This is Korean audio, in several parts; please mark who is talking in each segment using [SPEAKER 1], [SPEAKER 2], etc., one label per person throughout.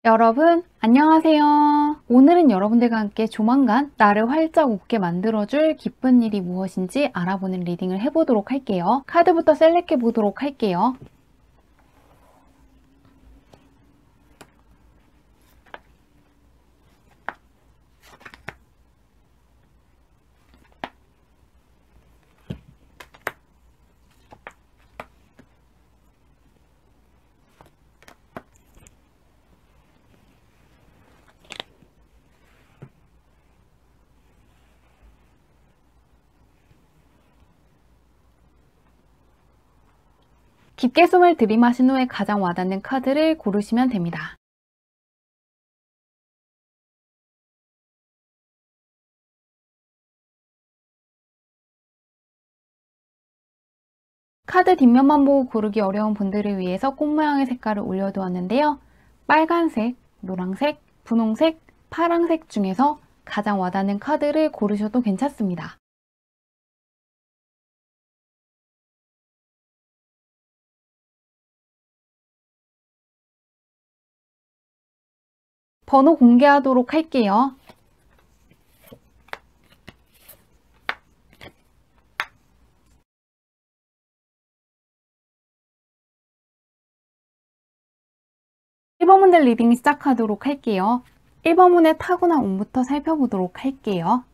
[SPEAKER 1] 여러분, 안녕하세요. 오늘은 여러분들과 함께 조만간 나를 활짝 웃게 만들어줄 기쁜 일이 무엇인지 알아보는 리딩을 해보도록 할게요. 카드부터 셀렉해 보도록 할게요. 깊게 숨을 들이마신 후에 가장 와닿는 카드를 고르시면 됩니다. 카드 뒷면만 보고 고르기 어려운 분들을 위해서 꽃 모양의 색깔을 올려두었는데요. 빨간색, 노란색, 분홍색, 파란색 중에서 가장 와닿는 카드를 고르셔도 괜찮습니다. 번호 공개하도록 할게요. (1번) 문들 리딩 시작하도록 할게요. 1번 문의 타고난 운부터 살펴보도록 할게요.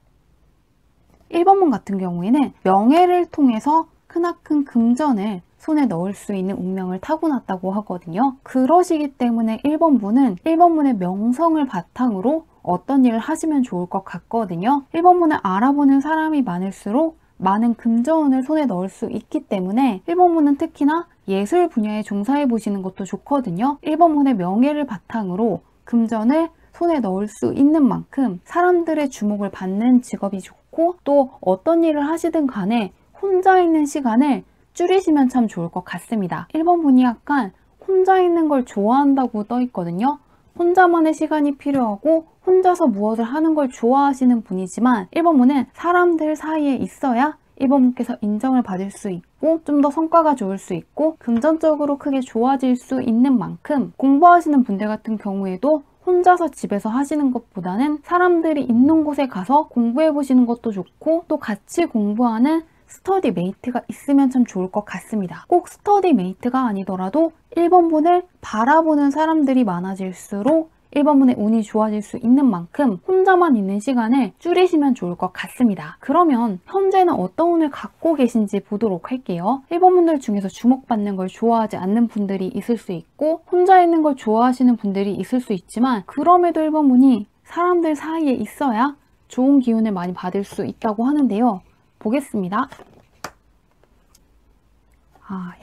[SPEAKER 1] 1번 문 같은 경우에는 명예를 통해서 크나큰 금전을 손에 넣을 수 있는 운명을 타고났다고 하거든요. 그러시기 때문에 1번 문은 1번 문의 명성을 바탕으로 어떤 일을 하시면 좋을 것 같거든요. 1번 문을 알아보는 사람이 많을수록 많은 금전을 손에 넣을 수 있기 때문에 1번 문은 특히나 예술 분야에 종사해 보시는 것도 좋거든요. 1번 문의 명예를 바탕으로 금전을 손에 넣을 수 있는 만큼 사람들의 주목을 받는 직업이 좋고, 또 어떤 일을 하시든 간에 혼자 있는 시간을 줄이시면 참 좋을 것 같습니다. 1번 분이 약간 혼자 있는 걸 좋아한다고 떠 있거든요. 혼자만의 시간이 필요하고 혼자서 무엇을 하는 걸 좋아하시는 분이지만 1번 분은 사람들 사이에 있어야 1번 분께서 인정을 받을 수 있고 좀 더 성과가 좋을 수 있고 금전적으로 크게 좋아질 수 있는 만큼, 공부하시는 분들 같은 경우에도 혼자서 집에서 하시는 것보다는 사람들이 있는 곳에 가서 공부해 보시는 것도 좋고, 또 같이 공부하는 스터디 메이트가 있으면 참 좋을 것 같습니다. 꼭 스터디 메이트가 아니더라도 1번 분을 바라보는 사람들이 많아질수록 1번 분의 운이 좋아질 수 있는 만큼 혼자만 있는 시간을 줄이시면 좋을 것 같습니다. 그러면 현재는 어떤 운을 갖고 계신지 보도록 할게요. 1번 분들 중에서 주목받는 걸 좋아하지 않는 분들이 있을 수 있고, 혼자 있는 걸 좋아하시는 분들이 있을 수 있지만, 그럼에도 1번 분이 사람들 사이에 있어야 좋은 기운을 많이 받을 수 있다고 하는데요. 보겠습니다.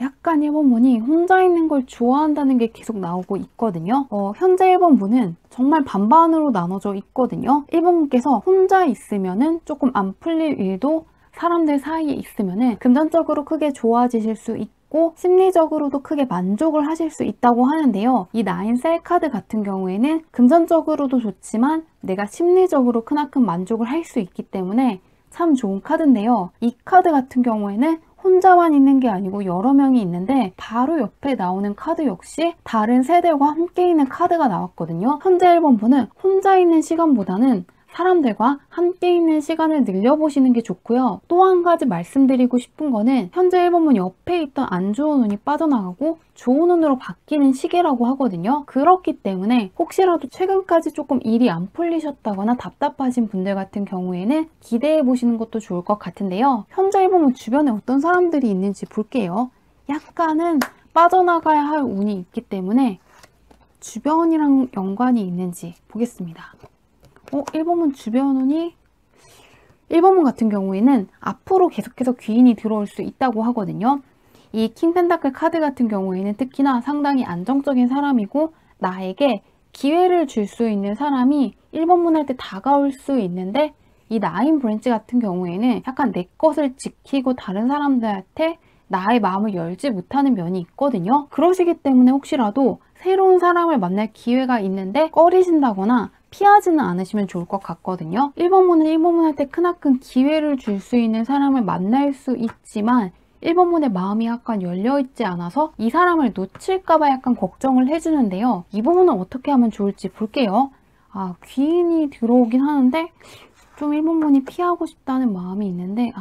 [SPEAKER 1] 약간 1번 분이 혼자 있는 걸 좋아한다는 게 계속 나오고 있거든요. 현재 1번 분은 정말 반반으로 나눠져 있거든요. 1번 분께서 혼자 있으면은 조금 안 풀릴 일도 사람들 사이에 있으면은 금전적으로 크게 좋아지실 수 있고 심리적으로도 크게 만족을 하실 수 있다고 하는데요. 이 나인셀 카드 같은 경우에는 금전적으로도 좋지만 내가 심리적으로 크나큰 만족을 할 수 있기 때문에 참 좋은 카드인데요. 이 카드 같은 경우에는 혼자만 있는 게 아니고 여러 명이 있는데 바로 옆에 나오는 카드 역시 다른 세대와 함께 있는 카드가 나왔거든요. 현재 1번 분은 혼자 있는 시간보다는 사람들과 함께 있는 시간을 늘려보시는 게 좋고요. 또 한 가지 말씀드리고 싶은 거는 현재 1번 분 옆에 있던 안 좋은 운이 빠져나가고 좋은 운으로 바뀌는 시기라고 하거든요. 그렇기 때문에 혹시라도 최근까지 조금 일이 안 풀리셨다거나 답답하신 분들 같은 경우에는 기대해 보시는 것도 좋을 것 같은데요. 현재 1번 분 주변에 어떤 사람들이 있는지 볼게요. 약간은 빠져나가야 할 운이 있기 때문에 주변이랑 연관이 있는지 보겠습니다. 1번문 주변 운이 1번문 같은 경우에는 앞으로 계속해서 귀인이 들어올 수 있다고 하거든요. 이 킹 펜타클 카드 같은 경우에는 특히나 상당히 안정적인 사람이고 나에게 기회를 줄 수 있는 사람이 1번문 할 때 다가올 수 있는데, 이 나인 브랜치 같은 경우에는 약간 내 것을 지키고 다른 사람들한테 나의 마음을 열지 못하는 면이 있거든요. 그러시기 때문에 혹시라도 새로운 사람을 만날 기회가 있는데 꺼리신다거나 피하지는 않으시면 좋을 것 같거든요. 1번문은 1번문 할 때 크나큰 기회를 줄 수 있는 사람을 만날 수 있지만 1번분의 마음이 약간 열려있지 않아서 이 사람을 놓칠까봐 약간 걱정을 해주는데요. 이 부분은 어떻게 하면 좋을지 볼게요. 귀인이 들어오긴 하는데 좀 1번분이 피하고 싶다는 마음이 있는데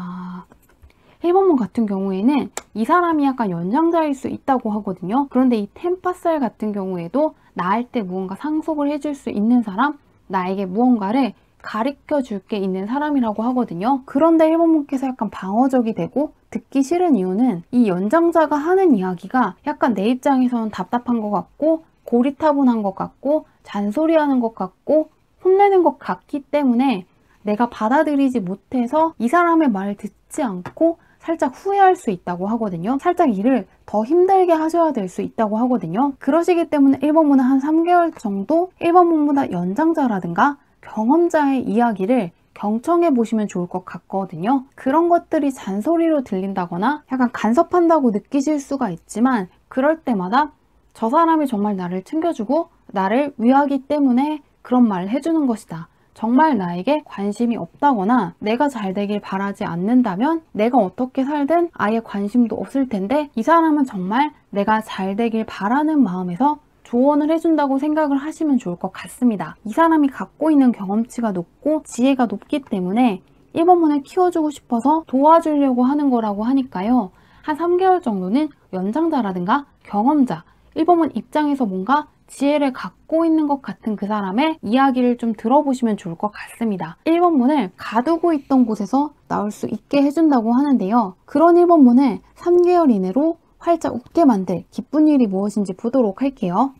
[SPEAKER 1] 1번분 같은 경우에는 이 사람이 약간 연장자일 수 있다고 하거든요. 그런데 이 템파살 같은 경우에도 나할 때 무언가 상속을 해줄 수 있는 사람, 나에게 무언가를 가르쳐 줄 게 있는 사람이라고 하거든요. 그런데 1번분께서 약간 방어적이 되고 듣기 싫은 이유는 이 연장자가 하는 이야기가 약간 내 입장에서는 답답한 것 같고 고리타분한 것 같고 잔소리하는 것 같고 혼내는 것 같기 때문에 내가 받아들이지 못해서 이 사람의 말을 듣지 않고 살짝 후회할 수 있다고 하거든요. 살짝 일을 더 힘들게 하셔야 될 수 있다고 하거든요. 그러시기 때문에 1번분은 한 3개월 정도 1번분보다 연장자라든가 경험자의 이야기를 경청해 보시면 좋을 것 같거든요. 그런 것들이 잔소리로 들린다거나 약간 간섭한다고 느끼실 수가 있지만 그럴 때마다 저 사람이 정말 나를 챙겨주고 나를 위하기 때문에 그런 말을 해주는 것이다. 정말 나에게 관심이 없다거나 내가 잘 되길 바라지 않는다면 내가 어떻게 살든 아예 관심도 없을 텐데 이 사람은 정말 내가 잘 되길 바라는 마음에서 조언을 해준다고 생각을 하시면 좋을 것 같습니다. 이 사람이 갖고 있는 경험치가 높고 지혜가 높기 때문에 1번분을 키워주고 싶어서 도와주려고 하는 거라고 하니까요. 한 3개월 정도는 연장자라든가 경험자, 1번분 입장에서 뭔가 지혜를 갖고 있는 것 같은 그 사람의 이야기를 좀 들어보시면 좋을 것 같습니다. 1번분을 가두고 있던 곳에서 나올 수 있게 해준다고 하는데요. 그런 1번분을 3개월 이내로 활짝 웃게 만들 기쁜 일이 무엇인지 보도록 할게요.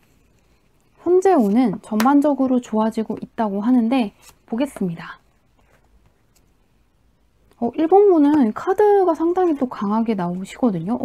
[SPEAKER 1] 현재 운은 전반적으로 좋아지고 있다고 하는데 보겠습니다. 1번분은 카드가 상당히 또 강하게 나오시거든요.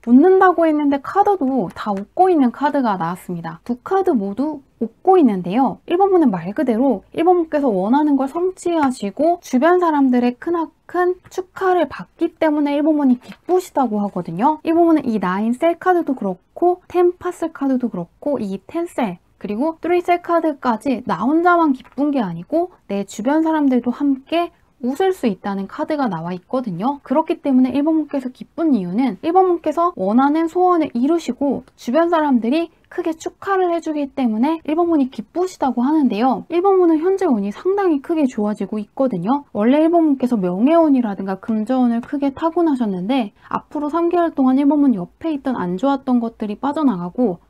[SPEAKER 1] 웃는다고 했는데 카드도 다 웃고 있는 카드가 나왔습니다. 두 카드 모두 웃고 있는데요. 1번분은 말 그대로 1번분께서 원하는 걸 성취하시고 주변 사람들의 크나큰 축하를 받기 때문에 1번분이 기쁘시다고 하거든요. 1번분은 이 9셀 카드도 그렇고 10파슬 카드도 그렇고 이 10셀 그리고 3셀 카드까지 나 혼자만 기쁜 게 아니고 내 주변 사람들도 함께 웃을 수 있다는 카드가 나와 있거든요. 그렇기 때문에 1번분께서 기쁜 이유는 1번분께서 원하는 소원을 이루시고 주변 사람들이 크게 축하를 해주기 때문에 1번분이 기쁘시다고 하는데요. 1번분은 현재 운이 상당히 크게 좋아지고 있거든요. 원래 1번분께서 명예운이라든가 금전운을 크게 타고나셨는데 앞으로 3개월 동안 1번분 옆에 있던 안 좋았던 것들이 빠져나가고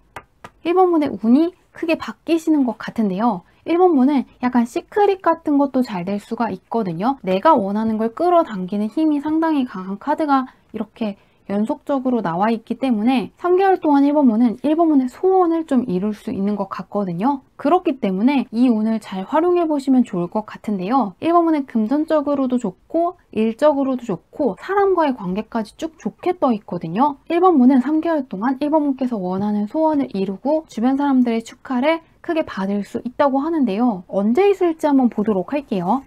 [SPEAKER 1] 1번분의 운이 크게 바뀌시는 것 같은데요. 1번분은 약간 시크릿 같은 것도 잘 될 수가 있거든요. 내가 원하는 걸 끌어당기는 힘이 상당히 강한 카드가 이렇게 연속적으로 나와 있기 때문에 3개월 동안 1번분의 소원을 좀 이룰 수 있는 것 같거든요. 그렇기 때문에 이 운을 잘 활용해 보시면 좋을 것 같은데요. 1번분은 금전적으로도 좋고 일적으로도 좋고 사람과의 관계까지 쭉 좋게 떠 있거든요. 1번분은 3개월 동안 1번분께서 원하는 소원을 이루고 주변 사람들의 축하를 크게 받을 수 있다고 하는데요. 언제 있을지 한번 보도록 할게요.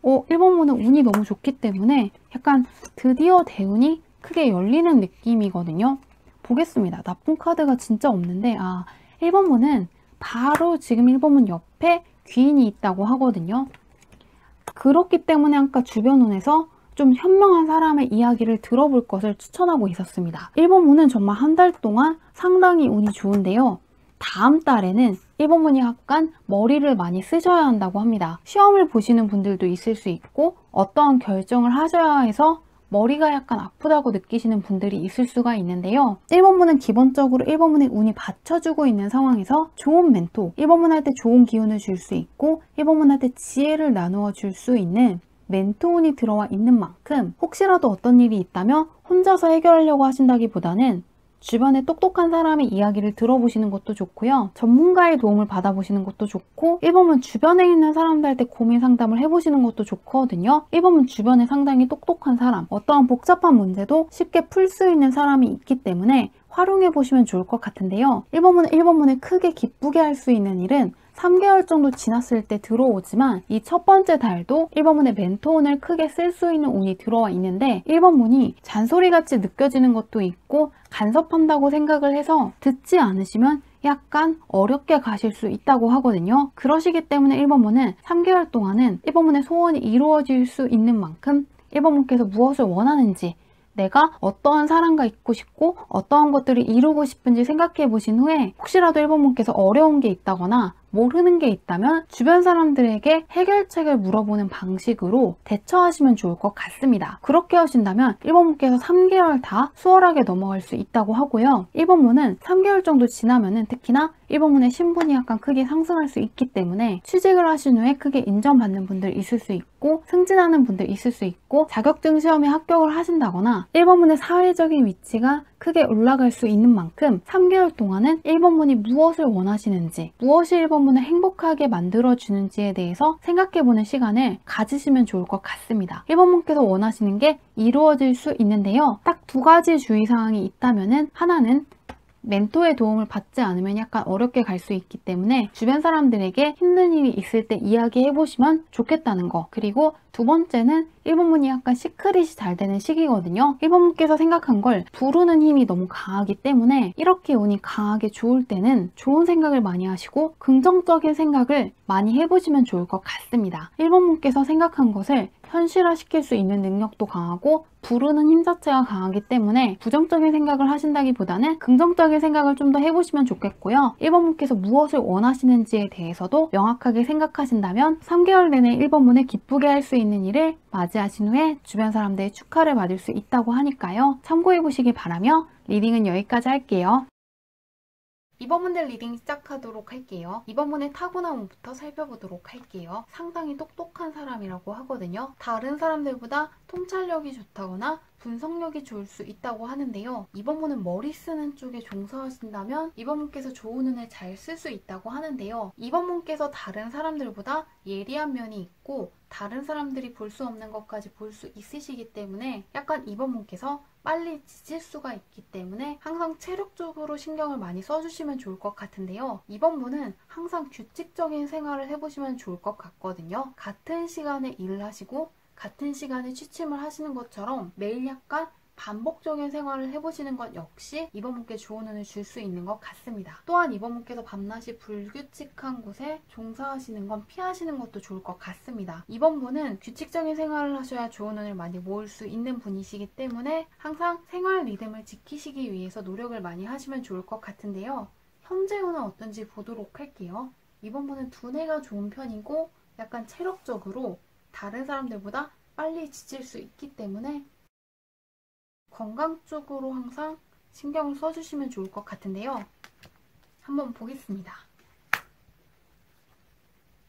[SPEAKER 1] 1번분은 운이 너무 좋기 때문에 약간 드디어 대운이 크게 열리는 느낌이거든요. 보겠습니다. 나쁜 카드가 진짜 없는데 1번분은 바로 지금 1번분 옆에 귀인이 있다고 하거든요. 그렇기 때문에 아까 주변 운에서 좀 현명한 사람의 이야기를 들어볼 것을 추천하고 있었습니다. 1번분은 정말 한 달 동안 상당히 운이 좋은데요. 다음 달에는 1번분이 약간 머리를 많이 쓰셔야 한다고 합니다. 시험을 보시는 분들도 있을 수 있고 어떠한 결정을 하셔야 해서 머리가 약간 아프다고 느끼시는 분들이 있을 수가 있는데요. 1번분은 기본적으로 1번분의 운이 받쳐주고 있는 상황에서 좋은 멘토, 1번분한테 좋은 기운을 줄 수 있고 1번분한테 지혜를 나누어 줄 수 있는 멘토운이 들어와 있는 만큼 혹시라도 어떤 일이 있다면 혼자서 해결하려고 하신다기보다는 주변에 똑똑한 사람의 이야기를 들어보시는 것도 좋고요. 전문가의 도움을 받아보시는 것도 좋고 1번은 주변에 있는 사람들한테 고민 상담을 해보시는 것도 좋거든요. 1번은 주변에 상당히 똑똑한 사람, 어떠한 복잡한 문제도 쉽게 풀 수 있는 사람이 있기 때문에 활용해보시면 좋을 것 같은데요. 1번을 크게 기쁘게 할 수 있는 일은 3개월 정도 지났을 때 들어오지만 이 첫 번째 달도 1번분의 멘토운을 크게 쓸 수 있는 운이 들어와 있는데 1번분이 잔소리같이 느껴지는 것도 있고 간섭한다고 생각을 해서 듣지 않으시면 약간 어렵게 가실 수 있다고 하거든요. 그러시기 때문에 1번분은 3개월 동안은 1번분의 소원이 이루어질 수 있는 만큼 1번분께서 무엇을 원하는지 내가 어떠한 사람과 있고 싶고 어떠한 것들을 이루고 싶은지 생각해 보신 후에 혹시라도 1번분께서 어려운 게 있다거나 모르는 게 있다면 주변 사람들에게 해결책을 물어보는 방식으로 대처하시면 좋을 것 같습니다. 그렇게 하신다면 1번분께서 3개월 다 수월하게 넘어갈 수 있다고 하고요. 1번분은 3개월 정도 지나면은 특히나 1번분의 신분이 약간 크게 상승할 수 있기 때문에 취직을 하신 후에 크게 인정받는 분들 있을 수 있고 승진하는 분들 있을 수 있고 자격증 시험에 합격을 하신다거나 1번분의 사회적인 위치가 크게 올라갈 수 있는 만큼 3개월 동안은 1번분이 무엇을 원하시는지, 무엇이 1번분을 행복하게 만들어주는지에 대해서 생각해보는 시간을 가지시면 좋을 것 같습니다. 1번분께서 원하시는 게 이루어질 수 있는데요. 딱 2가지 주의사항이 있다면은 하나는 멘토의 도움을 받지 않으면 약간 어렵게 갈 수 있기 때문에 주변 사람들에게 힘든 일이 있을 때 이야기해보시면 좋겠다는 거. 그리고 2번째는 1번분이 약간 시크릿이 잘 되는 시기거든요. 1번분께서 생각한 걸 부르는 힘이 너무 강하기 때문에 이렇게 운이 강하게 좋을 때는 좋은 생각을 많이 하시고 긍정적인 생각을 많이 해보시면 좋을 것 같습니다. 1번분께서 생각한 것을 현실화시킬 수 있는 능력도 강하고 부르는 힘 자체가 강하기 때문에 부정적인 생각을 하신다기보다는 긍정적인 생각을 좀 더 해보시면 좋겠고요. 1번분께서 무엇을 원하시는지에 대해서도 명확하게 생각하신다면 3개월 내내 1번분을 기쁘게 할 수 있는 일을 맞이하신 후에 주변 사람들의 축하를 받을 수 있다고 하니까요. 참고해보시길 바라며 리딩은 여기까지 할게요. 2번분들 리딩 시작하도록 할게요. 2번분의 타고난 운부터 살펴보도록 할게요. 상당히 똑똑한 사람이라고 하거든요. 다른 사람들보다 통찰력이 좋다거나 분석력이 좋을 수 있다고 하는데요. 2번분은 머리 쓰는 쪽에 종사하신다면 2번분께서 좋은 운을 잘 쓸 수 있다고 하는데요. 2번분께서 다른 사람들보다 예리한 면이 있고 다른 사람들이 볼 수 없는 것까지 볼 수 있으시기 때문에 약간 2번분께서 빨리 지칠 수가 있기 때문에 항상 체력적으로 신경을 많이 써주시면 좋을 것 같은데요. 2번분은 항상 규칙적인 생활을 해보시면 좋을 것 같거든요. 같은 시간에 일을 하시고 같은 시간에 취침을 하시는 것처럼 매일 약간 반복적인 생활을 해보시는 것 역시 2번분께 좋은 운을 줄 수 있는 것 같습니다. 또한 2번분께서 밤낮이 불규칙한 곳에 종사하시는 건 피하시는 것도 좋을 것 같습니다. 2번분은 규칙적인 생활을 하셔야 좋은 운을 많이 모을 수 있는 분이시기 때문에 항상 생활 리듬을 지키시기 위해서 노력을 많이 하시면 좋을 것 같은데요. 현재 운은 어떤지 보도록 할게요. 2번분은 두뇌가 좋은 편이고 약간 체력적으로 다른 사람들보다 빨리 지칠 수 있기 때문에 건강 쪽으로 항상 신경을 써주시면 좋을 것 같은데요. 한번 보겠습니다.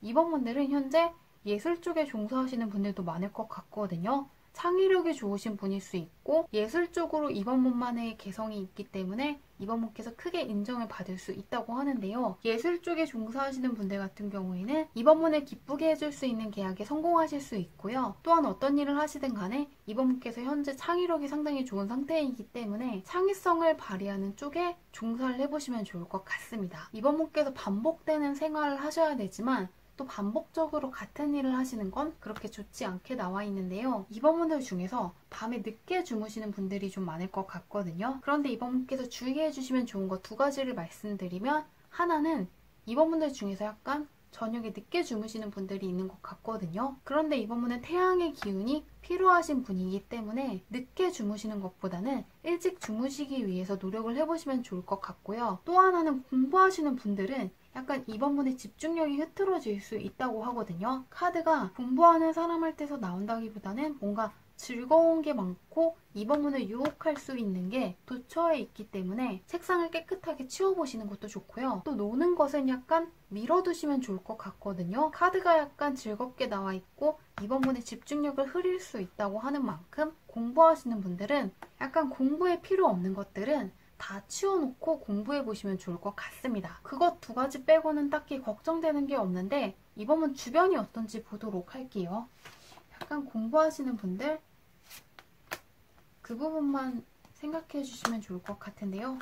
[SPEAKER 1] 2번분들은 현재 예술 쪽에 종사하시는 분들도 많을 것 같거든요. 창의력이 좋으신 분일 수 있고 예술 쪽으로 2번분만의 개성이 있기 때문에 2번분께서 크게 인정을 받을 수 있다고 하는데요. 예술 쪽에 종사하시는 분들 같은 경우에는 2번분을 기쁘게 해줄 수 있는 계약에 성공하실 수 있고요. 또한 어떤 일을 하시든 간에 2번분께서 현재 창의력이 상당히 좋은 상태이기 때문에 창의성을 발휘하는 쪽에 종사를 해보시면 좋을 것 같습니다. 2번분께서 반복되는 생활을 하셔야 되지만 또 반복적으로 같은 일을 하시는 건 그렇게 좋지 않게 나와 있는데요. 2번분들 중에서 밤에 늦게 주무시는 분들이 좀 많을 것 같거든요. 그런데 2번분께서 주의해 주시면 좋은 거 2가지를 말씀드리면 하나는 2번분들 중에서 약간 저녁에 늦게 주무시는 분들이 있는 것 같거든요. 그런데 2번분은 태양의 기운이 필요하신 분이기 때문에 늦게 주무시는 것보다는 일찍 주무시기 위해서 노력을 해보시면 좋을 것 같고요. 또 하나는 공부하시는 분들은 약간 2번분의 집중력이 흐트러질 수 있다고 하거든요. 카드가 공부하는 사람한테서 나온다기보다는 뭔가 즐거운 게 많고 2번분을 유혹할 수 있는 게 도처에 있기 때문에 책상을 깨끗하게 치워보시는 것도 좋고요. 또 노는 것은 약간 밀어두시면 좋을 것 같거든요. 카드가 약간 즐겁게 나와 있고 2번분의 집중력을 흐릴 수 있다고 하는 만큼 공부하시는 분들은 약간 공부에 필요 없는 것들은 다 치워놓고 공부해보시면 좋을 것 같습니다. 그것 2가지 빼고는 딱히 걱정되는 게 없는데 2번분 주변이 어떤지 보도록 할게요. 약간 공부하시는 분들 그 부분만 생각해 주시면 좋을 것 같은데요.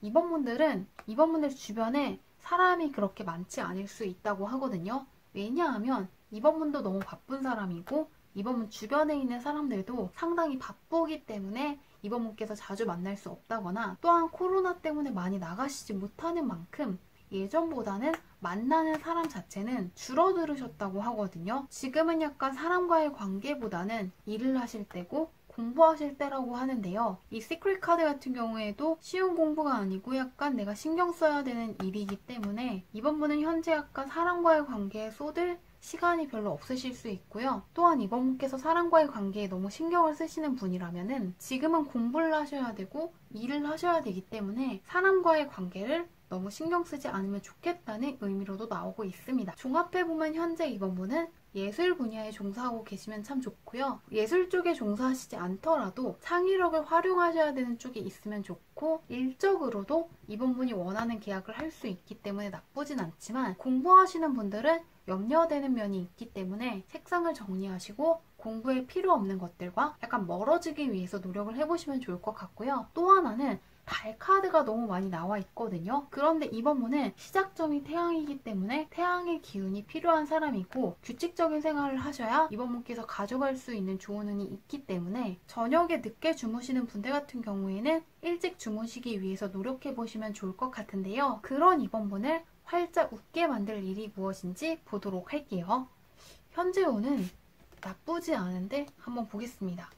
[SPEAKER 1] 2번분들 주변에 사람이 그렇게 많지 않을 수 있다고 하거든요. 왜냐하면 2번분도 너무 바쁜 사람이고 2번분 주변에 있는 사람들도 상당히 바쁘기 때문에 2번분께서 자주 만날 수 없다거나 또한 코로나 때문에 많이 나가시지 못하는 만큼 예전보다는 만나는 사람 자체는 줄어들으셨다고 하거든요. 지금은 약간 사람과의 관계보다는 일을 하실 때고 공부하실 때라고 하는데요. 이 시크릿 카드 같은 경우에도 쉬운 공부가 아니고 약간 내가 신경 써야 되는 일이기 때문에 이번 분은 현재 약간 사람과의 관계에 쏟을 시간이 별로 없으실 수 있고요. 또한 이번 분께서 사람과의 관계에 너무 신경을 쓰시는 분이라면은 지금은 공부를 하셔야 되고 일을 하셔야 되기 때문에 사람과의 관계를 너무 신경 쓰지 않으면 좋겠다는 의미로도 나오고 있습니다. 종합해보면 현재 이번 분은 예술 분야에 종사하고 계시면 참 좋고요. 예술 쪽에 종사하시지 않더라도 창의력을 활용하셔야 되는 쪽이 있으면 좋고 일적으로도 이번 분이 원하는 계약을 할 수 있기 때문에 나쁘진 않지만 공부하시는 분들은 염려되는 면이 있기 때문에 색상을 정리하시고 공부에 필요 없는 것들과 약간 멀어지기 위해서 노력을 해보시면 좋을 것 같고요. 또 하나는 달 카드가 너무 많이 나와 있거든요. 그런데 이번 분은 시작점이 태양이기 때문에 태양의 기운이 필요한 사람이고 규칙적인 생활을 하셔야 이번 분께서 가져갈 수 있는 좋은 운이 있기 때문에 저녁에 늦게 주무시는 분들 같은 경우에는 일찍 주무시기 위해서 노력해보시면 좋을 것 같은데요. 그런 이번 분을 활짝 웃게 만들 일이 무엇인지 보도록 할게요. 현재 운은 나쁘지 않은데 한번 보겠습니다.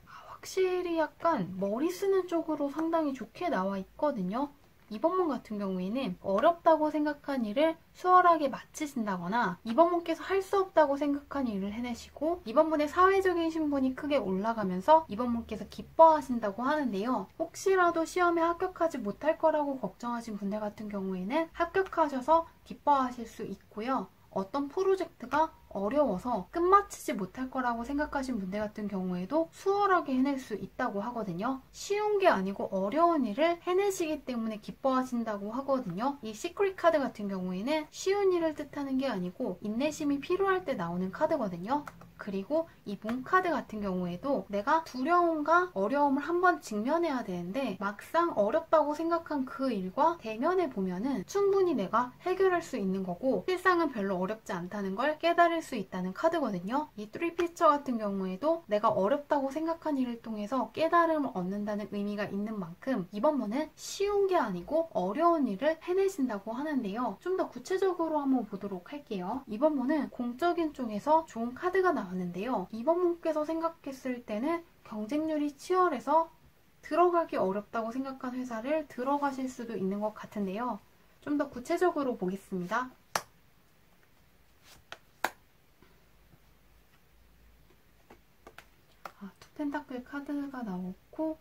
[SPEAKER 1] 확실히 약간 머리 쓰는 쪽으로 상당히 좋게 나와 있거든요. 이번 분 같은 경우에는 어렵다고 생각한 일을 수월하게 마치신다거나 이번 분께서 할 수 없다고 생각한 일을 해내시고 이번 분의 사회적인 신분이 크게 올라가면서 이번 분께서 기뻐하신다고 하는데요. 혹시라도 시험에 합격하지 못할 거라고 걱정하신 분들 같은 경우에는 합격하셔서 기뻐하실 수 있고요. 어떤 프로젝트가 어려워서 끝마치지 못할 거라고 생각하신 분들 같은 경우에도 수월하게 해낼 수 있다고 하거든요. 쉬운 게 아니고 어려운 일을 해내시기 때문에 기뻐하신다고 하거든요. 이 시크릿 카드 같은 경우에는 쉬운 일을 뜻하는 게 아니고 인내심이 필요할 때 나오는 카드거든요. 그리고 이 문 카드 같은 경우에도 내가 두려움과 어려움을 한번 직면해야 되는데 막상 어렵다고 생각한 그 일과 대면해 보면은 충분히 내가 해결할 수 있는 거고 실상은 별로 어렵지 않다는 걸 깨달을 수 있다는 카드거든요. 이 3피처 같은 경우에도 내가 어렵다고 생각한 일을 통해서 깨달음을 얻는다는 의미가 있는 만큼 이번 분은 쉬운 게 아니고 어려운 일을 해내신다고 하는데요. 좀 더 구체적으로 한번 보도록 할게요. 이번 분은 공적인 쪽에서 좋은 카드가 나왔는데요. 이번 분께서 생각했을 때는 경쟁률이 치열해서 들어가기 어렵다고 생각한 회사를 들어가실 수도 있는 것 같은데요. 좀 더 구체적으로 보겠습니다. 투 펜타클 카드가 나왔고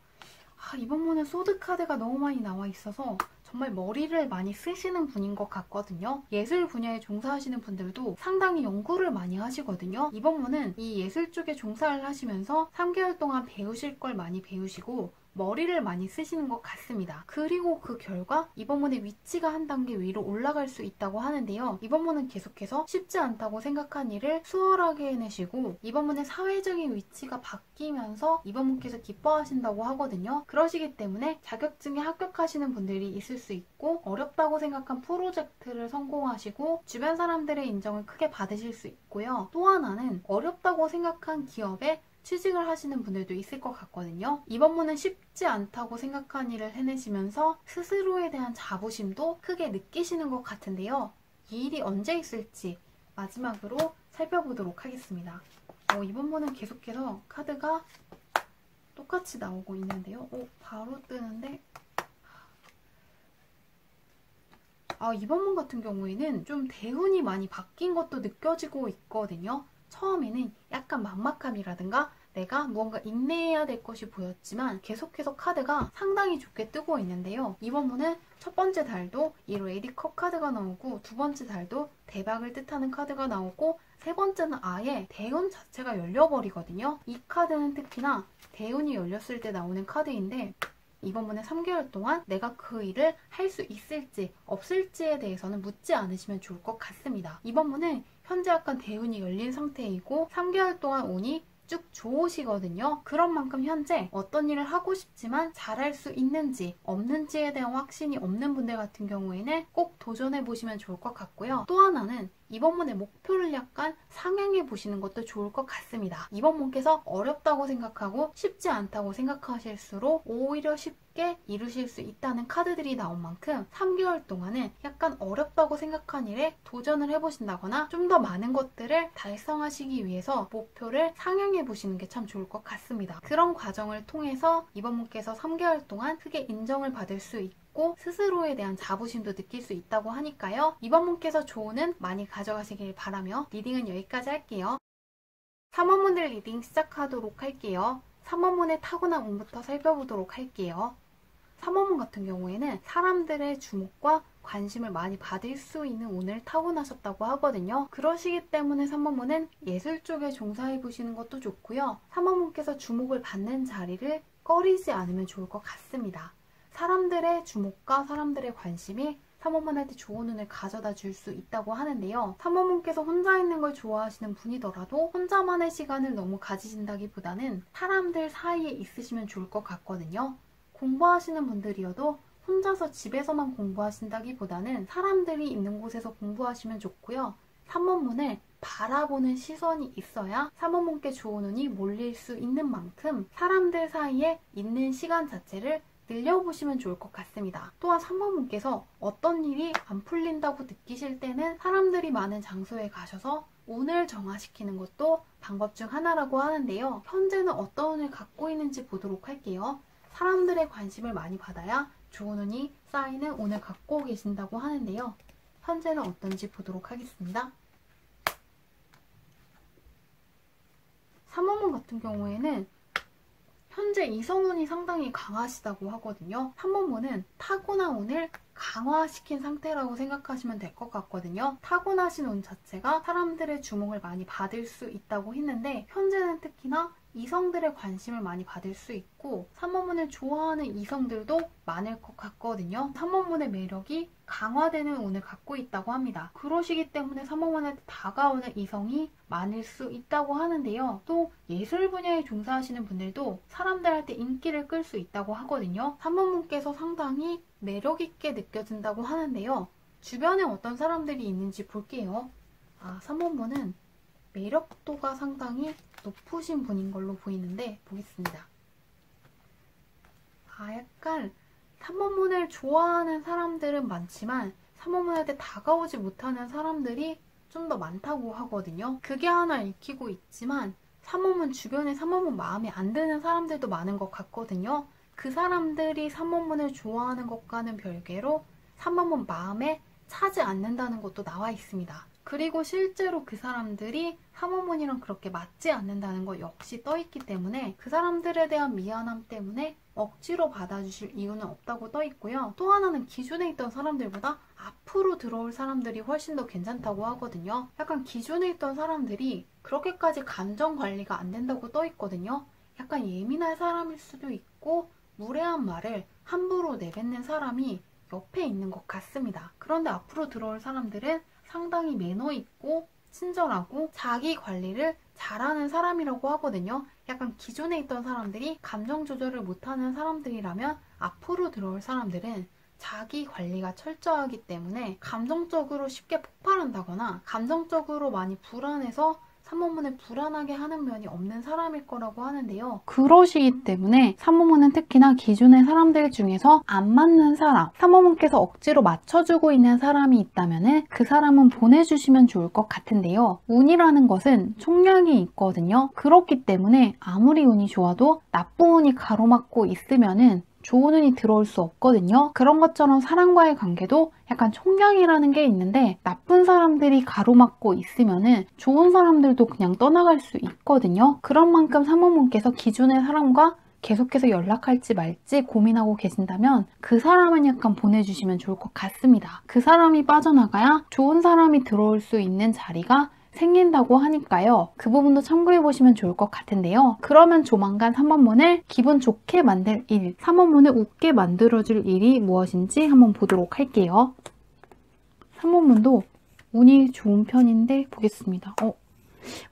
[SPEAKER 1] 이번 분은 소드 카드가 너무 많이 나와 있어서 정말 머리를 많이 쓰시는 분인 것 같거든요. 예술 분야에 종사하시는 분들도 상당히 연구를 많이 하시거든요. 이번 분은 이 예술 쪽에 종사를 하시면서 3개월 동안 배우실 걸 많이 배우시고 머리를 많이 쓰시는 것 같습니다. 그리고 그 결과 이번 분의 위치가 한 단계 위로 올라갈 수 있다고 하는데요. 이번 분은 계속해서 쉽지 않다고 생각한 일을 수월하게 해내시고 이번 분의 사회적인 위치가 바뀌면서 이번 분께서 기뻐하신다고 하거든요. 그러시기 때문에 자격증에 합격하시는 분들이 있을 수 있고 어렵다고 생각한 프로젝트를 성공하시고 주변 사람들의 인정을 크게 받으실 수 있고요. 또 하나는 어렵다고 생각한 기업에 취직을 하시는 분들도 있을 것 같거든요. 이번 분은 쉽지 않다고 생각한 일을 해내시면서 스스로에 대한 자부심도 크게 느끼시는 것 같은데요. 이 일이 언제 있을지 마지막으로 살펴보도록 하겠습니다. 이번 분은 계속해서 카드가 똑같이 나오고 있는데요. 바로 뜨는데 이번 분 같은 경우에는 좀 대운이 많이 바뀐 것도 느껴지고 있거든요. 처음에는 약간 막막함이라든가 내가 무언가 인내해야 될 것이 보였지만 계속해서 카드가 상당히 좋게 뜨고 있는데요. 이번 분은 첫 번째 달도 이 레이디 컵 카드가 나오고 두 번째 달도 대박을 뜻하는 카드가 나오고 세 번째는 아예 대운 자체가 열려버리거든요. 이 카드는 특히나 대운이 열렸을 때 나오는 카드인데 이번 분은 3개월 동안 내가 그 일을 할 수 있을지 없을지에 대해서는 묻지 않으시면 좋을 것 같습니다. 이번 분은 현재 약간 대운이 열린 상태이고 3개월 동안 운이 쭉 좋으시거든요. 그런 만큼 현재 어떤 일을 하고 싶지만 잘할 수 있는지 없는지에 대한 확신이 없는 분들 같은 경우에는 꼭 도전해 보시면 좋을 것 같고요. 또 하나는 이번 문의 목표를 약간 상향해 보시는 것도 좋을 것 같습니다. 이번 문께서 어렵다고 생각하고 쉽지 않다고 생각하실수록 오히려 쉽게 이루실 수 있다는 카드들이 나온 만큼 3개월 동안은 약간 어렵다고 생각한 일에 도전을 해보신다거나 좀 더 많은 것들을 달성하시기 위해서 목표를 상향해 보시는 게 참 좋을 것 같습니다. 그런 과정을 통해서 이번 문께서 3개월 동안 크게 인정을 받을 수 있고 스스로에 대한 자부심도 느낄 수 있다고 하니까요. 이번 문께서 조언은 많이 가져가시길 바라며 리딩은 여기까지 할게요. 3원문들 리딩 시작하도록 할게요. 3원문의 타고난 운부터 살펴보도록 할게요. 3원문 같은 경우에는 사람들의 주목과 관심을 많이 받을 수 있는 운을 타고나셨다고 하거든요. 그러시기 때문에 3원문은 예술 쪽에 종사해 보시는 것도 좋고요. 3원문께서 주목을 받는 자리를 꺼리지 않으면 좋을 것 같습니다. 사람들의 주목과 사람들의 관심이 3원문한테 좋은 운을 가져다 줄 수 있다고 하는데요. 3원문께서 혼자 있는 걸 좋아하시는 분이더라도 혼자만의 시간을 너무 가지신다기보다는 사람들 사이에 있으시면 좋을 것 같거든요. 공부하시는 분들이어도 혼자서 집에서만 공부하신다기보다는 사람들이 있는 곳에서 공부하시면 좋고요. 3원문을 바라보는 시선이 있어야 3원문께 좋은 운이 몰릴 수 있는 만큼 사람들 사이에 있는 시간 자체를 늘려보시면 좋을 것 같습니다. 또한 3원문께서 어떤 일이 안 풀린다고 느끼실 때는 사람들이 많은 장소에 가셔서 운을 정화시키는 것도 방법 중 하나라고 하는데요. 현재는 어떤 운을 갖고 있는지 보도록 할게요. 사람들의 관심을 많이 받아야 좋은 운이 쌓이는 운을 갖고 계신다고 하는데요. 현재는 어떤지 보도록 하겠습니다. 3원문 같은 경우에는 현재 이성운이 상당히 강하시다고 하거든요. 3원문은 타고난 운을 강화시킨 상태라고 생각하시면 될 것 같거든요. 타고나신 운 자체가 사람들의 주목을 많이 받을 수 있다고 했는데 현재는 특히나 이성들의 관심을 많이 받을 수 있고 3원문을 좋아하는 이성들도 많을 것 같거든요. 3원문의 매력이 강화되는 운을 갖고 있다고 합니다. 그러시기 때문에 3원문한테 다가오는 이성이 많을 수 있다고 하는데요. 또 예술 분야에 종사하시는 분들도 사람들한테 인기를 끌 수 있다고 하거든요. 3원문께서 상당히 매력 있게 느껴진다고 하는데요. 주변에 어떤 사람들이 있는지 볼게요. 3원문은 매력도가 상당히 높으신 분인 걸로 보이는데 보겠습니다. 약간 3원문을 좋아하는 사람들은 많지만 3원문한테 다가오지 못하는 사람들이 좀 더 많다고 하거든요. 그게 하나 읽히고 있지만 3원문 주변에 3원문 마음에 안 드는 사람들도 많은 것 같거든요. 그 사람들이 3원문을 좋아하는 것과는 별개로 3원문 마음에 차지 않는다는 것도 나와 있습니다. 그리고 실제로 그 사람들이 3원문이랑 그렇게 맞지 않는다는 것 역시 떠있기 때문에 그 사람들에 대한 미안함 때문에 억지로 받아주실 이유는 없다고 떠있고요. 또 하나는 기존에 있던 사람들보다 앞으로 들어올 사람들이 훨씬 더 괜찮다고 하거든요. 약간 기존에 있던 사람들이 그렇게까지 감정 관리가 안 된다고 떠있거든요. 약간 예민할 사람일 수도 있고 무례한 말을 함부로 내뱉는 사람이 옆에 있는 것 같습니다. 그런데 앞으로 들어올 사람들은 상당히 매너 있고 친절하고 자기 관리를 잘하는 사람이라고 하거든요. 약간 기존에 있던 사람들이 감정 조절을 못하는 사람들이라면 앞으로 들어올 사람들은 자기 관리가 철저하기 때문에 감정적으로 쉽게 폭발한다거나 감정적으로 많이 불안해서 3원문을 불안하게 하는 면이 없는 사람일 거라고 하는데요. 그러시기 때문에 3원문은 특히나 기존의 사람들 중에서 안 맞는 사람, 3원문께서 억지로 맞춰주고 있는 사람이 있다면 그 사람은 보내주시면 좋을 것 같은데요. 운이라는 것은 총량이 있거든요. 그렇기 때문에 아무리 운이 좋아도 나쁜 운이 가로막고 있으면 좋은 운이 들어올 수 없거든요. 그런 것처럼 사람과의 관계도 약간 총량이라는 게 있는데 나쁜 사람들이 가로막고 있으면 좋은 사람들도 그냥 떠나갈 수 있거든요. 그런 만큼 3원문께서 기존의 사람과 계속해서 연락할지 말지 고민하고 계신다면 그 사람은 약간 보내주시면 좋을 것 같습니다. 그 사람이 빠져나가야 좋은 사람이 들어올 수 있는 자리가 생긴다고 하니까요. 그 부분도 참고해보시면 좋을 것 같은데요. 그러면 조만간 3원문을 기분 좋게 만들 일, 3원문을 웃게 만들어줄 일이 무엇인지 한번 보도록 할게요. 3원문도 운이 좋은 편인데 보겠습니다.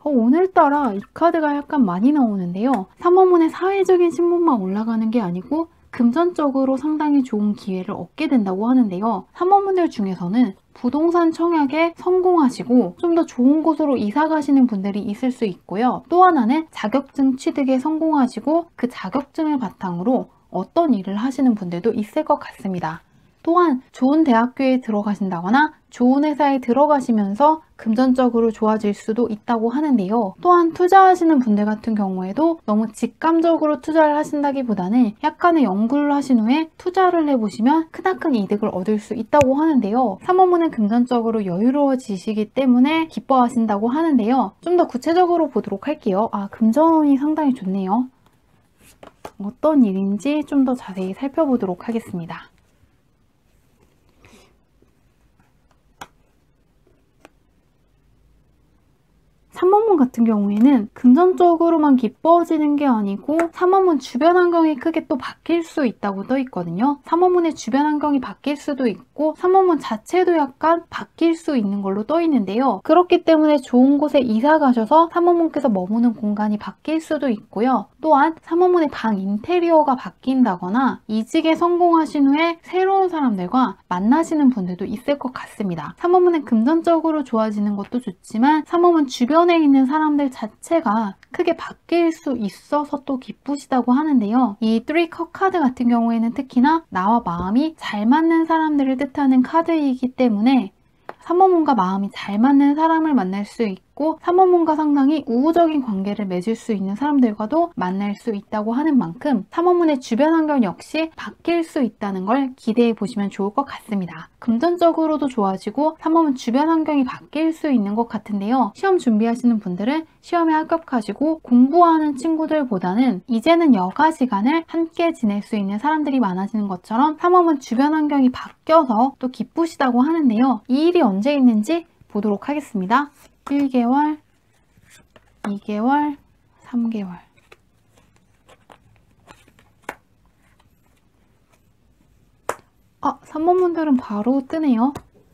[SPEAKER 1] 오늘따라 이 카드가 약간 많이 나오는데요. 3원문의 사회적인 신분만 올라가는 게 아니고 금전적으로 상당히 좋은 기회를 얻게 된다고 하는데요. 3원문들 중에서는 부동산 청약에 성공하시고 좀 더 좋은 곳으로 이사 가시는 분들이 있을 수 있고요. 또 하나는 자격증 취득에 성공하시고 그 자격증을 바탕으로 어떤 일을 하시는 분들도 있을 것 같습니다. 또한 좋은 대학교에 들어가신다거나 좋은 회사에 들어가시면서 금전적으로 좋아질 수도 있다고 하는데요. 또한 투자하시는 분들 같은 경우에도 너무 직감적으로 투자를 하신다기보다는 약간의 연구를 하신 후에 투자를 해보시면 크나큰 이득을 얻을 수 있다고 하는데요. 사모문은 금전적으로 여유로워지시기 때문에 기뻐하신다고 하는데요. 좀 더 구체적으로 보도록 할게요. 금전운이 상당히 좋네요. 어떤 일인지 좀 더 자세히 살펴보도록 하겠습니다. 3번문 같은 경우에는 금전적으로만 기뻐지는 게 아니고 3번문 주변 환경이 크게 또 바뀔 수 있다고 떠 있거든요. 3번문의 주변 환경이 바뀔 수도 있고 3번문 자체도 약간 바뀔 수 있는 걸로 떠 있는데요. 그렇기 때문에 좋은 곳에 이사 가셔서 3번문께서 머무는 공간이 바뀔 수도 있고요. 또한 3번문의 방 인테리어가 바뀐다거나 이직에 성공하신 후에 새로운 사람들과 만나시는 분들도 있을 것 같습니다. 3번문은 금전적으로 좋아지는 것도 좋지만 3번문 주변에 있는 사람들 자체가 크게 바뀔 수 있어서 또 기쁘시다고 하는데요. 이 3컵 카드 같은 경우에는 특히나 나와 마음이 잘 맞는 사람들을 뜻하는 카드이기 때문에 3번문과 마음이 잘 맞는 사람을 만날 수 있고 3번문과 상당히 우호적인 관계를 맺을 수 있는 사람들과도 만날 수 있다고 하는 만큼 3번문의 주변 환경 역시 바뀔 수 있다는 걸 기대해 보시면 좋을 것 같습니다. 금전적으로도 좋아지고 3번문 주변 환경이 바뀔 수 있는 것 같은데요. 시험 준비하시는 분들은 시험에 합격하시고 공부하는 친구들보다는 이제는 여가 시간을 함께 지낼 수 있는 사람들이 많아지는 것처럼 3번문 주변 환경이 바뀌어서 또 기쁘시다고 하는데요. 이 일이 언제 있는지 보도록 하겠습니다. 1개월, 2개월, 3개월. 3번문들은 바로 뜨네요.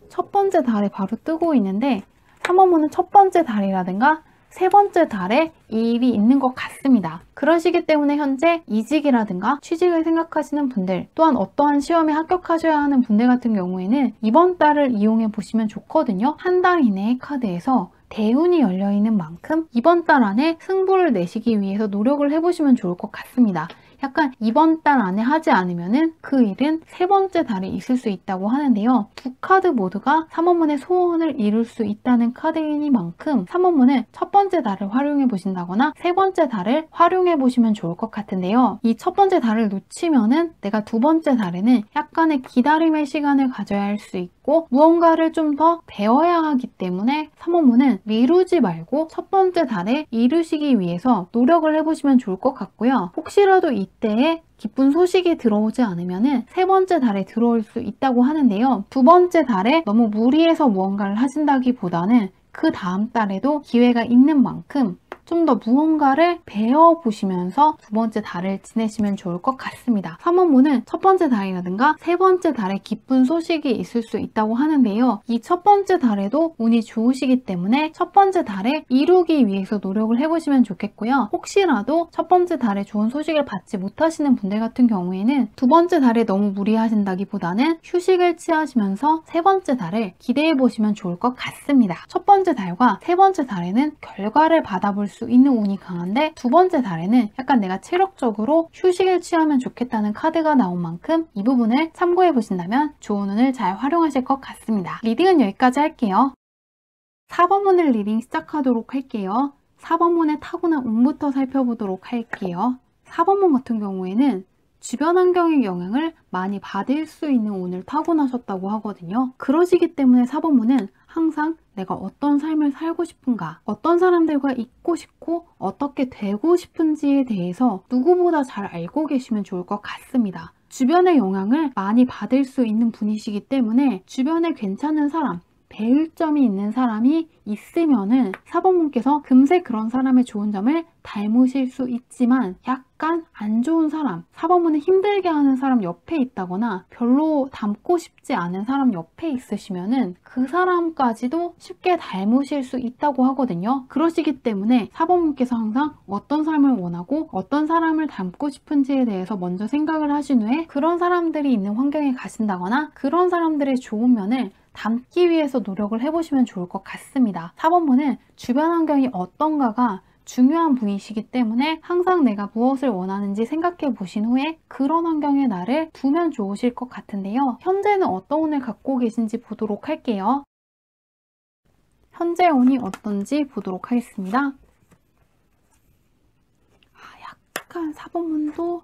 [SPEAKER 1] 첫 번째 달에 바로 뜨고 있는데 3번문은 첫 번째 달이라든가 세 번째 달에 이 일이 있는 것 같습니다. 그러시기 때문에 현재 이직이라든가 취직을 생각하시는 분들, 또한 어떠한 시험에 합격하셔야 하는 분들 같은 경우에는 이번 달을 이용해 보시면 좋거든요. 한 달 이내에 카드에서 대운이 열려있는 만큼 이번 달 안에 승부를 내시기 위해서 노력을 해보시면 좋을 것 같습니다. 약간 이번 달 안에 하지 않으면은 그 일은 세 번째 달에 있을 수 있다고 하는데요. 두 카드 모두가 3번문의 소원을 이룰 수 있다는 카드이니만큼 3번문은 첫 번째 달을 활용해 보신다거나 세 번째 달을 활용해 보시면 좋을 것 같은데요. 이 첫 번째 달을 놓치면은 내가 두 번째 달에는 약간의 기다림의 시간을 가져야 할 수 있고 무언가를 좀 더 배워야 하기 때문에 3번문은 미루지 말고 첫 번째 달에 이루시기 위해서 노력을 해보시면 좋을 것 같고요. 혹시라도 이때에 기쁜 소식이 들어오지 않으면 세 번째 달에 들어올 수 있다고 하는데요. 두 번째 달에 너무 무리해서 무언가를 하신다기보다는 그 다음 달에도 기회가 있는 만큼 좀 더 무언가를 배워보시면서 두 번째 달을 지내시면 좋을 것 같습니다. 3번문은 첫 번째 달이라든가 세 번째 달에 기쁜 소식이 있을 수 있다고 하는데요. 이 첫 번째 달에도 운이 좋으시기 때문에 첫 번째 달에 이루기 위해서 노력을 해보시면 좋겠고요. 혹시라도 첫 번째 달에 좋은 소식을 받지 못하시는 분들 같은 경우에는 두 번째 달에 너무 무리하신다기보다는 휴식을 취하시면서 세 번째 달을 기대해보시면 좋을 것 같습니다. 첫 번째 달과 세 번째 달에는 결과를 받아볼 수 있는 운이 강한데 두 번째 달에는 약간 내가 체력적으로 휴식을 취하면 좋겠다는 카드가 나온 만큼 이 부분을 참고해 보신다면 좋은 운을 잘 활용하실 것 같습니다. 리딩은 여기까지 할게요. 4번문을 리딩 시작하도록 할게요. 4번문의 타고난 운부터 살펴보도록 할게요. 4번문 같은 경우에는 주변 환경의 영향을 많이 받을 수 있는 운을 타고나셨다고 하거든요. 그러시기 때문에 4번문은 항상 내가 어떤 삶을 살고 싶은가, 어떤 사람들과 있고 싶고 어떻게 되고 싶은지에 대해서 누구보다 잘 알고 계시면 좋을 것 같습니다. 주변의 영향을 많이 받을 수 있는 분이시기 때문에 주변에 괜찮은 사람, 배울 점이 있는 사람이 있으면은 4번문께서 금세 그런 사람의 좋은 점을 닮으실 수 있지만 약간 약간 안 좋은 사람, 4번분은 힘들게 하는 사람 옆에 있다거나 별로 닮고 싶지 않은 사람 옆에 있으시면은 그 사람까지도 쉽게 닮으실 수 있다고 하거든요. 그러시기 때문에 4번분께서 항상 어떤 삶을 원하고 어떤 사람을 닮고 싶은지에 대해서 먼저 생각을 하신 후에 그런 사람들이 있는 환경에 가신다거나 그런 사람들의 좋은 면을 담기 위해서 노력을 해보시면 좋을 것 같습니다. 4번분은 주변 환경이 어떤가가 중요한 분이시기 때문에 항상 내가 무엇을 원하는지 생각해 보신 후에 그런 환경에 나를 두면 좋으실 것 같은데요. 현재는 어떤 운을 갖고 계신지 보도록 할게요. 현재 운이 어떤지 보도록 하겠습니다. 약간 4번분도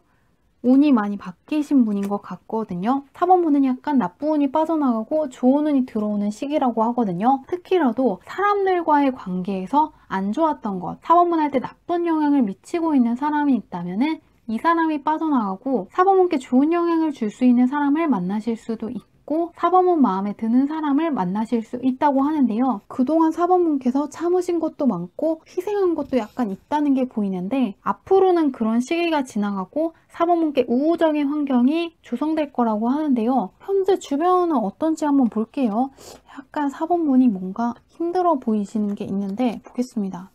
[SPEAKER 1] 운이 많이 바뀌신 분인 것 같거든요. 4번분은 약간 나쁜 운이 빠져나가고 좋은 운이 들어오는 시기라고 하거든요. 특히라도 사람들과의 관계에서 안 좋았던 것, 4번분한테 나쁜 영향을 미치고 있는 사람이 있다면 이 사람이 빠져나가고 4번분께 좋은 영향을 줄 수 있는 사람을 만나실 수도 있고 4번분 마음에 드는 사람을 만나실 수 있다고 하는데요. 그동안 4번분께서 참으신 것도 많고 희생한 것도 약간 있다는 게 보이는데 앞으로는 그런 시기가 지나가고 4번분께 우호적인 환경이 조성될 거라고 하는데요. 현재 주변은 어떤지 한번 볼게요. 약간 4번분이 뭔가 힘들어 보이시는 게 있는데 보겠습니다.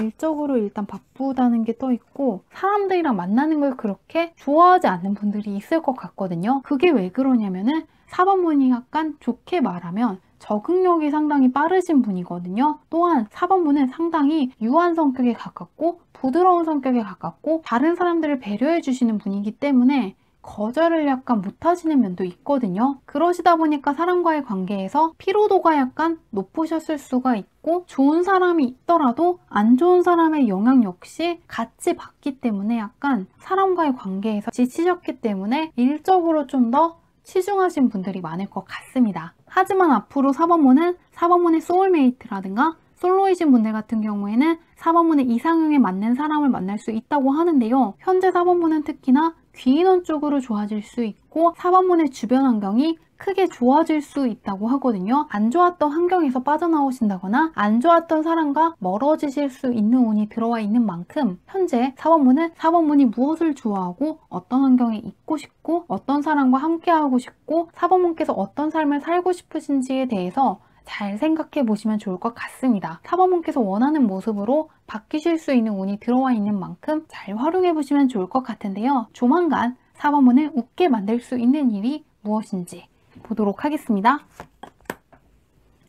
[SPEAKER 1] 일적으로 일단 바쁘다는 게 떠 있고 사람들이랑 만나는 걸 그렇게 좋아하지 않는 분들이 있을 것 같거든요. 그게 왜 그러냐면은 4번분이 약간 좋게 말하면 적응력이 상당히 빠르신 분이거든요. 또한 4번분은 상당히 유한 성격에 가깝고 부드러운 성격에 가깝고 다른 사람들을 배려해 주시는 분이기 때문에 거절을 약간 못하시는 면도 있거든요. 그러시다 보니까 사람과의 관계에서 피로도가 약간 높으셨을 수가 있고 좋은 사람이 있더라도 안 좋은 사람의 영향 역시 같이 받기 때문에 약간 사람과의 관계에서 지치셨기 때문에 일적으로 좀 더 치중하신 분들이 많을 것 같습니다. 하지만 앞으로 4번분은 4번분의 소울메이트라든가 솔로이신 분들 같은 경우에는 4번분의 이상형에 맞는 사람을 만날 수 있다고 하는데요. 현재 4번분은 특히나 귀인운 쪽으로 좋아질 수 있고 4번분의 주변 환경이 크게 좋아질 수 있다고 하거든요. 안 좋았던 환경에서 빠져나오신다거나 안 좋았던 사람과 멀어지실 수 있는 운이 들어와 있는 만큼 현재 4번분이 무엇을 좋아하고 어떤 환경에 있고 싶고 어떤 사람과 함께하고 싶고 4번분께서 어떤 삶을 살고 싶으신지에 대해서 잘 생각해 보시면 좋을 것 같습니다. 4번분께서 원하는 모습으로 바뀌실 수 있는 운이 들어와 있는 만큼 잘 활용해 보시면 좋을 것 같은데요. 조만간 4번분을 웃게 만들 수 있는 일이 무엇인지 보도록 하겠습니다.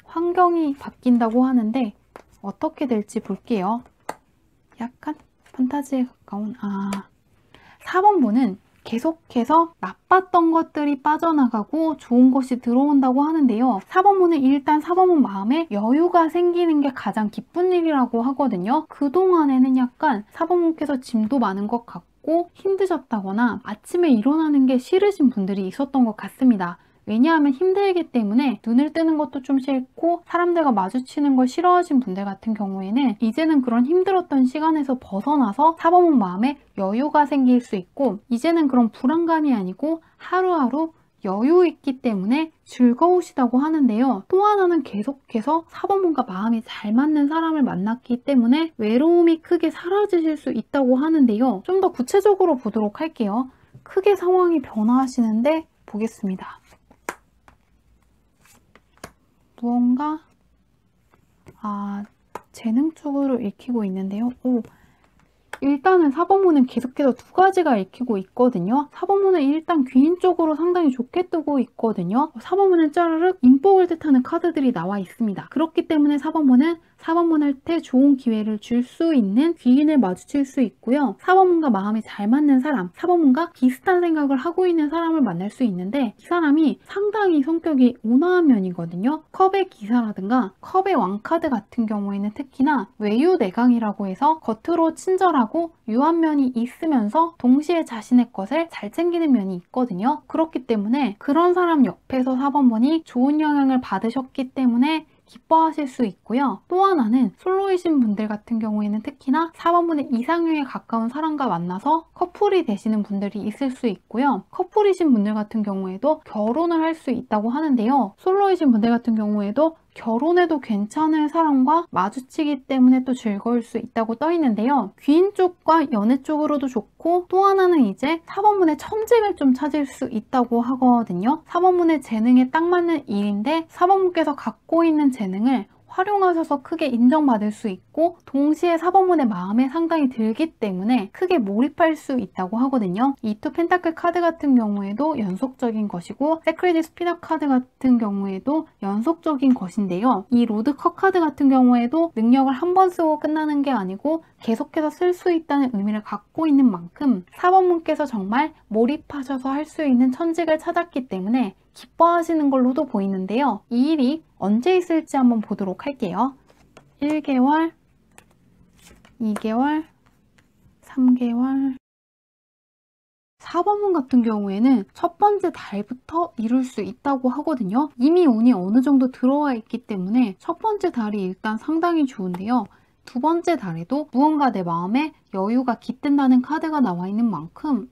[SPEAKER 1] 환경이 바뀐다고 하는데 어떻게 될지 볼게요. 약간 판타지에 가까운 4번분은 계속해서 나빴던 것들이 빠져나가고 좋은 것이 들어온다고 하는데요. 4번분은 일단 4번분 마음에 여유가 생기는 게 가장 기쁜 일이라고 하거든요. 그동안에는 약간 4번분께서 짐도 많은 것 같고 힘드셨다거나 아침에 일어나는 게 싫으신 분들이 있었던 것 같습니다. 왜냐하면 힘들기 때문에 눈을 뜨는 것도 좀 싫고 사람들과 마주치는 걸 싫어하신 분들 같은 경우에는 이제는 그런 힘들었던 시간에서 벗어나서 4번분 마음에 여유가 생길 수 있고 이제는 그런 불안감이 아니고 하루하루 여유 있기 때문에 즐거우시다고 하는데요. 또 하나는 계속해서 4번분과 마음이 잘 맞는 사람을 만났기 때문에 외로움이 크게 사라지실 수 있다고 하는데요. 좀 더 구체적으로 보도록 할게요. 크게 상황이 변화하시는데 보겠습니다. 무언가 재능 쪽으로 읽히고 있는데요. 일단은 4번분은 계속해서 두 가지가 읽히고 있거든요. 4번분은 일단 귀인 쪽으로 상당히 좋게 뜨고 있거든요. 4번분은 짜르륵 인복을 뜻하는 카드들이 나와 있습니다. 그렇기 때문에 4번분한테 좋은 기회를 줄 수 있는 귀인을 마주칠 수 있고요. 4번분과 마음이 잘 맞는 사람, 4번분과 비슷한 생각을 하고 있는 사람을 만날 수 있는데 이 사람이 상당히 성격이 온화한 면이거든요. 컵의 기사라든가 컵의 왕카드 같은 경우에는 특히나 외유내강이라고 해서 겉으로 친절하고 유한 면이 있으면서 동시에 자신의 것을 잘 챙기는 면이 있거든요. 그렇기 때문에 그런 사람 옆에서 4번분이 좋은 영향을 받으셨기 때문에 기뻐하실 수 있고요. 또 하나는 솔로이신 분들 같은 경우에는 특히나 4번분의 이상형에 가까운 사람과 만나서 커플이 되시는 분들이 있을 수 있고요. 커플이신 분들 같은 경우에도 결혼을 할 수 있다고 하는데요. 솔로이신 분들 같은 경우에도 결혼해도 괜찮을 사람과 마주치기 때문에 또 즐거울 수 있다고 떠 있는데요. 귀인 쪽과 연애 쪽으로도 좋고, 또 하나는 이제 4번문의 천직을 좀 찾을 수 있다고 하거든요. 4번문의 재능에 딱 맞는 일인데 4번문께서 갖고 있는 재능을 활용하셔서 크게 인정받을 수 있고, 동시에 4번문의 마음에 상당히 들기 때문에 크게 몰입할 수 있다고 하거든요. 이 투 펜타클 카드 같은 경우에도 연속적인 것이고, 세크리드 스피너 카드 같은 경우에도 연속적인 것인데요. 이 로드 컵 카드 같은 경우에도 능력을 한 번 쓰고 끝나는 게 아니고 계속해서 쓸 수 있다는 의미를 갖고 있는 만큼 4번문께서 정말 몰입하셔서 할 수 있는 천직을 찾았기 때문에 기뻐하시는 걸로도 보이는데요. 이 일이 언제 있을지 한번 보도록 할게요. 1개월, 2개월, 3개월. 4번문 같은 경우에는 첫 번째 달부터 이룰 수 있다고 하거든요. 이미 운이 어느 정도 들어와 있기 때문에 첫 번째 달이 일단 상당히 좋은데요. 두 번째 달에도 무언가 내 마음에 여유가 깃든다는 카드가 나와 있는 만큼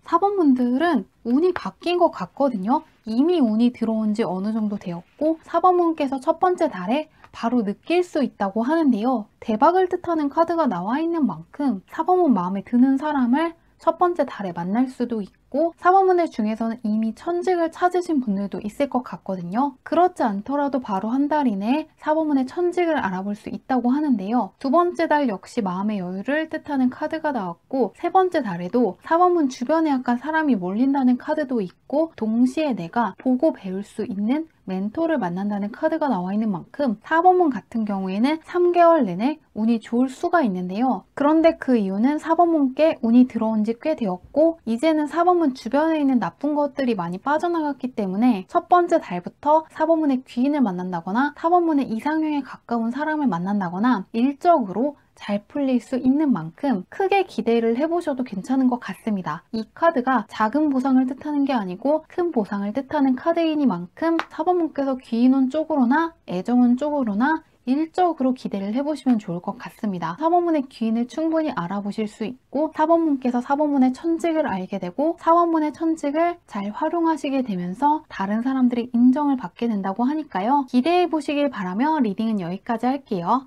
[SPEAKER 1] 4번문들은 운이 바뀐 것 같거든요. 이미 운이 들어온 지 어느 정도 되었고, 4번문께서 첫 번째 달에 바로 느낄 수 있다고 하는데요. 대박을 뜻하는 카드가 나와 있는 만큼 4번문 마음에 드는 사람을 첫 번째 달에 만날 수도 있고, 4번문들 중에서는 이미 천직을 찾으신 분들도 있을 것 같거든요. 그렇지 않더라도 바로 한 달 이내에 4번문의 천직을 알아볼 수 있다고 하는데요. 두 번째 달 역시 마음의 여유를 뜻하는 카드가 나왔고, 세 번째 달에도 4번문 주변에 약간 사람이 몰린다는 카드도 있고, 동시에 내가 보고 배울 수 있는 멘토를 만난다는 카드가 나와 있는 만큼 4번문 같은 경우에는 3개월 내내 운이 좋을 수가 있는데요. 그런데 그 이유는 4번문께 운이 들어온 지 꽤 되었고, 이제는 4번문 주변에 있는 나쁜 것들이 많이 빠져나갔기 때문에 첫 번째 달부터 4번문의 귀인을 만난다거나 4번문의 이상형에 가까운 사람을 만난다거나 일적으로 잘 풀릴 수 있는 만큼 크게 기대를 해보셔도 괜찮은 것 같습니다. 이 카드가 작은 보상을 뜻하는 게 아니고 큰 보상을 뜻하는 카드이니만큼 4번문께서 귀인운 쪽으로나 애정운 쪽으로나 일적으로 기대를 해보시면 좋을 것 같습니다. 4번문의 귀인을 충분히 알아보실 수 있고, 4번문께서 4번문의 천직을 알게 되고 4번문의 천직을 잘 활용하시게 되면서 다른 사람들의 인정을 받게 된다고 하니까요. 기대해 보시길 바라며 리딩은 여기까지 할게요.